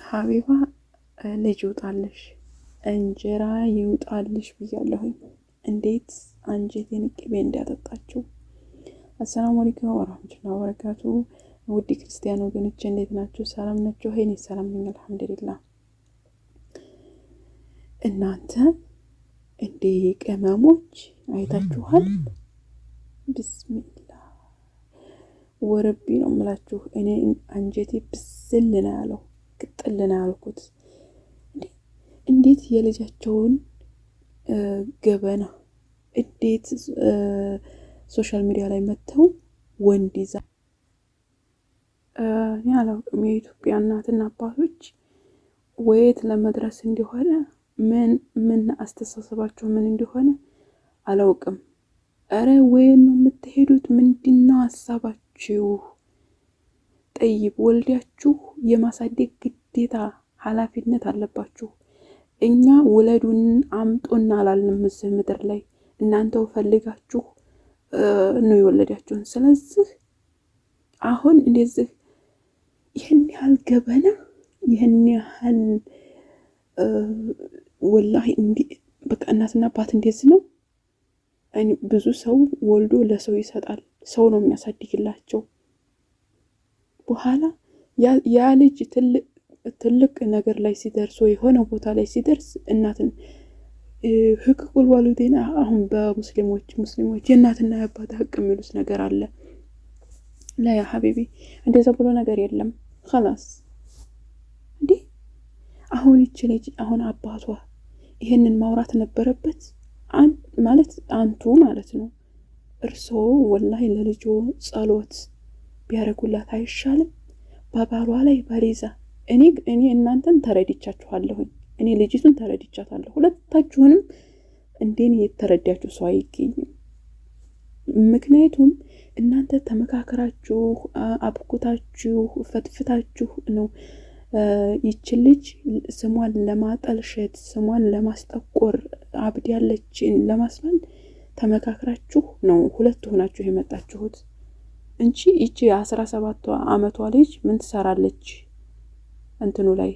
ሀቢባ ልጅ ይውጣልሽ እንጀራ ይውጣልሽ ብያለሁኝ። እንዴት አንጀቴን ቅቤ እንዳጠጣችው። አሰላሙ አለይኩም ወራህመቱላሂ ወበረካቱ። ውድ ክርስቲያን ወገኖች እንዴት ናችሁ? ሰላም ናችሁ? እኔ ሰላም ነኝ አልሐምዱሊላህ። እናንተ እንዴ ቅመሞች አይታችኋል? ቢስሚላህ ወረቢ ነው የምላችሁ። እኔ አንጀቴ ብስል ነው ያለው፣ ቅጥል ነው ያልኩት። እንዴት የልጃቸውን ገበና እንዴት ሶሻል ሚዲያ ላይ መተው ወንድ ይዛ ያላውቅም። የኢትዮጵያ እናትና አባቶች ወይት ለመድረስ እንደሆነ ምን አስተሳሰባቸው ምን እንደሆነ አላውቅም። አረ ወይን ነው የምትሄዱት? ምንድነው ሐሳባችሁ? ጠይብ ወልዳችሁ የማሳደግ ግዴታ ኃላፊነት አለባችሁ። እኛ ወለዱን አምጡና አላልንም እዚህ ምድር ላይ እናንተው ፈልጋችሁ ነው የወለዳችሁን። ስለዚህ አሁን እንደዚህ ይህን ያህል ገበና ይህን ያህል ወላሂ በቃ እናትና አባት እንደዚህ ነው። ብዙ ሰው ወልዶ ለሰው ይሰጣል፣ ሰው ነው የሚያሳድግላቸው። በኋላ ያ ልጅ ትልቅ ነገር ላይ ሲደርስ ወይ የሆነ ቦታ ላይ ሲደርስ እናትን ህቅቁል ዋሉዴና አሁን በሙስሊሞች የእናትና የአባት ሀቅ የሚሉት ነገር አለ። ላ ያ ሀቢቢ እንደዛ ብሎ ነገር የለም። خلاص እንዴ አሁን ይቺ ልጅ አሁን አባቷ ይሄንን ማውራት ነበረበት ማለት አንቱ ማለት ነው። እርሶ ወላሂ ለልጆ ጸሎት ቢያረጉላት አይሻልም? ባባሏ ላይ ባሪዛ እኔ እናንተን ተረድቻችኋለሁኝ። እኔ ልጅቱን ተረድቻታለሁ። ሁለታችሁንም እንደኔ የተረዳችሁ ሰው አይገኝም። ምክንያቱም እናንተ ተመካከራችሁ አብኩታችሁ ፈትፍታችሁ ነው ይች ልጅ ስሟን ለማጠልሸት ስሟን ለማስጠቆር አብድ ያለችን ለማስባል ተመካከራችሁ ነው ሁለት ሆናችሁ የመጣችሁት እንጂ ይቺ 17 ዓመቷ ልጅ ምን ትሰራለች እንትኑ ላይ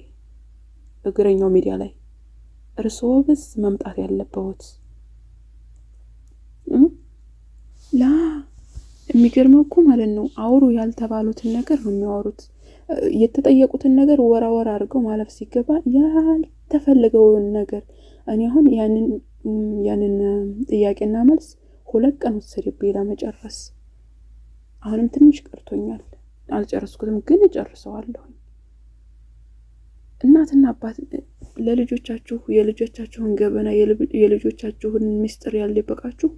እግረኛው ሚዲያ ላይ? እርስዎ ብስ መምጣት ያለበት ላ የሚገርመው እኮ ማለት ነው አውሩ ያልተባሉትን ነገር ነው የሚያወሩት። የተጠየቁትን ነገር ወራ አድርገው ማለፍ ሲገባ ያልተፈለገውን ነገር እኔ አሁን ያንን ጥያቄና መልስ 2 ቀን ወሰደብኝ ለመጨረስ። አሁንም ትንሽ ቀርቶኛል፣ አልጨረስኩትም፣ ግን እጨርሰዋለሁ። እናትና አባት ለልጆቻችሁ የልጆቻችሁን ገበና የልጆቻችሁን ምስጢር ያልደበቃችሁ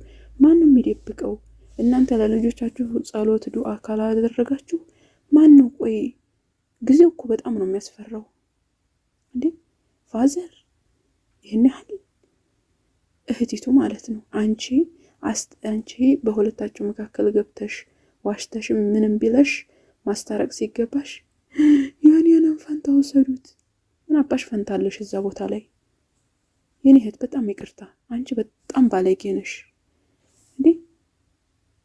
ማንም ይደብቀው? እናንተ ለልጆቻችሁ ጸሎት ዱዓ ካላደረጋችሁ ማን ነው? ቆይ ጊዜው እኮ በጣም ነው የሚያስፈራው እንዴ ፋዘር ይሄን ያህል እህቲቱ ማለት ነው። አንቺ በሁለታችሁ መካከል ገብተሽ ዋሽተሽ ምንም ቢለሽ ማስታረቅ ሲገባሽ የኔን ፈንታ ወሰዱት። ምን አባሽ ፈንታለሽ እዛ ቦታ ላይ? የኔ እህት በጣም ይቅርታ፣ አንቺ በጣም ባለጌ ነሽ እንዴ።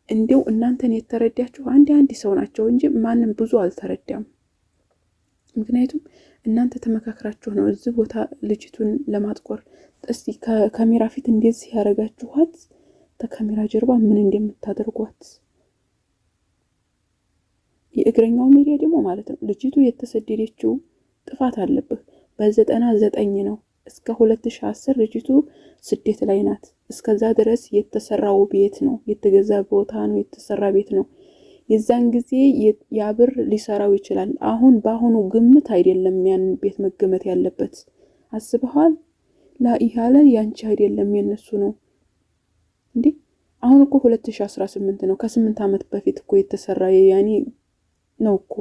እንደው እናንተን የተረዳችሁ አንድ ሰው ናቸው እንጂ ማንም ብዙ አልተረዳም። ምክንያቱም እናንተ ተመካክራችሁ ነው እዚህ ቦታ ልጅቱን ለማጥቆር። እስቲ ከካሜራ ፊት እንደዚህ ያረጋችኋት ከካሜራ ጀርባ ምን እንደምታደርጓት የእግረኛው ሚዲያ ደግሞ ማለት ነው። ልጅቱ የተሰደደችው ጥፋት አለበት በ99 ነው። እስከ 2010 ልጅቱ ስደት ላይ ናት። እስከዛ ድረስ የተሰራው ቤት ነው፣ የተገዛ ቦታ ነው፣ የተሰራ ቤት ነው። የዛን ጊዜ ያብር ሊሰራው ይችላል። አሁን በአሁኑ ግምት አይደለም ያን ቤት መገመት ያለበት። አስበሃል? ላኢሃለ ያንቺ አይደለም የነሱ ነው እንዴ። አሁን እኮ 2018 ነው። ከ8 ዓመት በፊት እኮ የተሰራ ያኔ ነው እኮ።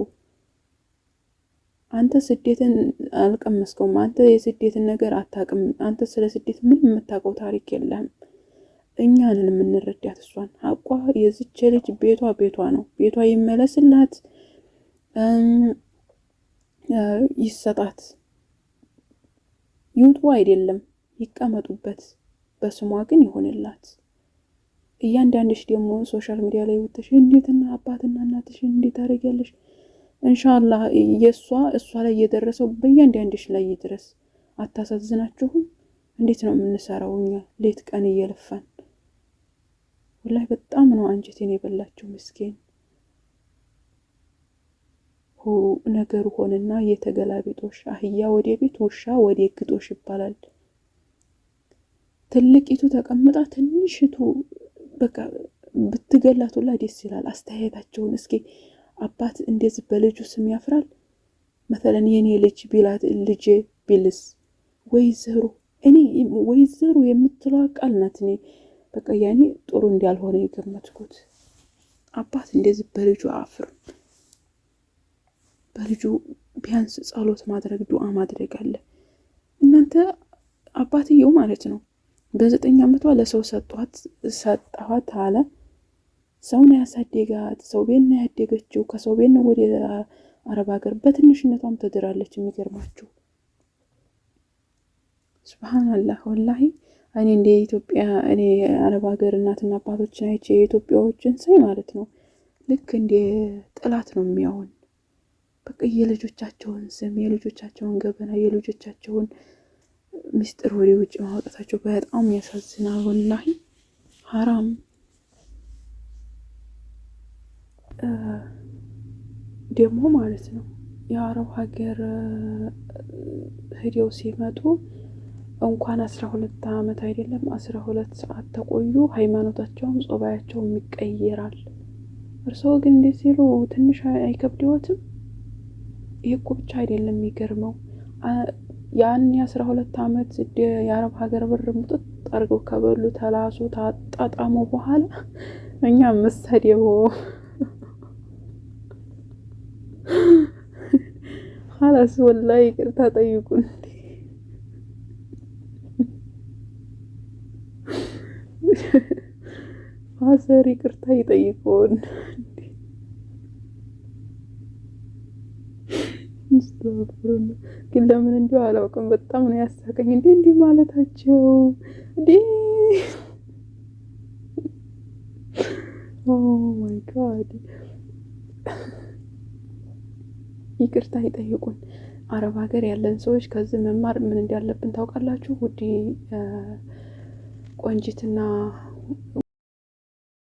አንተ ስደትን አልቀመስከውም። አንተ የስደትን ነገር አታውቅም። አንተ ስለ ስደት ምንም የምታውቀው ታሪክ የለህም። እኛንን የምንረዳት እሷን አቋ የዚች ልጅ ቤቷ ነው። ቤቷ ይመለስላት፣ ይሰጣት። ይውጡ አይደለም ይቀመጡበት፣ በስሟ ግን ይሆንላት። እያንዳንድሽ ደግሞ ሶሻል ሚዲያ ላይ ወጥተሽ እንዴትና አባትና እናትሽ እንዴት አደረጋለሽ? ኢንሻአላህ እሷ ላይ የደረሰው በእያንዳንድሽ ላይ ይድረስ። አታሳዝናችሁም? እንዴት ነው የምንሰራው እኛ ሌት ቀን እየለፋን? ወላሂ በጣም ነው አንጀቴን የበላችሁ ምስኪን። ነገሩ ሆነና የተገላቢጦሽ አህያ ወደ ቤት ውሻ ወደ ግጦሽ ይባላል። ትልቂቱ ተቀምጣ ትንሽቱ በቃ ብትገላቱላ ደስ ይላል። አስተያየታቸውን እስኪ አባት እንደዚህ በልጁ ስም ያፍራል? مثلا የኔ ልጅ ቢላት ልጅ ቢልስ ወይዘሮ እኔ ወይዘሮ የምትለው ቃል ናት። እኔ በቃ ያኔ ጥሩ እንዳልሆነ የገመትኩት አባት እንደዚህ በልጁ አፍር። በልጁ ቢያንስ ጸሎት ማድረግ ዱዓ ማድረግ አለ። እናንተ አባትየው ማለት ነው በ9 ዓመቷ ለሰው ሰጣኋት አለ። ሰው ነው ያሳደጋት፣ ሰው ቤት ነው ያደገችው። ከሰው ቤት ነው ወደ አረብ ሀገር በትንሽነቷም ተድራለች። የሚገርማችሁ ሱብሃንአላህ። ወላሂ እኔ እንደ ኢትዮጵያ እኔ አረብ ሀገር እናትና አባቶችን አይቼ የኢትዮጵያዎችን ሳይ ማለት ነው ልክ እንደ ጥላት ነው የሚያውን። በቃ የልጆቻቸውን ስም፣ የልጆቻቸውን ገበና፣ የልጆቻቸውን ምስጢር ወደ ውጭ ማውጣታቸው በጣም ያሳዝናል። ወላሂ ሐራም ደግሞ ማለት ነው የአረብ ሀገር ሄደው ሲመጡ እንኳን 12 ዓመት አይደለም 12 ሰዓት ተቆዩ ሃይማኖታቸውም ጾባያቸውም ይቀየራል። እርሰው ግን እንዴት ሲሉ ትንሽ አይከብደዎትም? ይሄ እኮ ብቻ አይደለም የሚገርመው ያን 12 ዓመት የአረብ ሀገር ብር ሙጥጥ አድርገው ከበሉ ተላሱ ታጣጣሙ በኋላ እኛ መሰደው خلاص والله ይቅርታ ጠይቁን። ፋዘር ይቅርታ ይጠይቁን። ግን ለምን እንዲሁ አላውቅም። በጣም ነው ያሳቀኝ እንዲህ ማለታቸው እንዴ! ኦ ማይ ጋድ! ይቅርታ ይጠይቁን። አረብ ሀገር ያለን ሰዎች ከዚህ መማር ምን እንዳለብን ታውቃላችሁ? ውዲ ቆንጂትና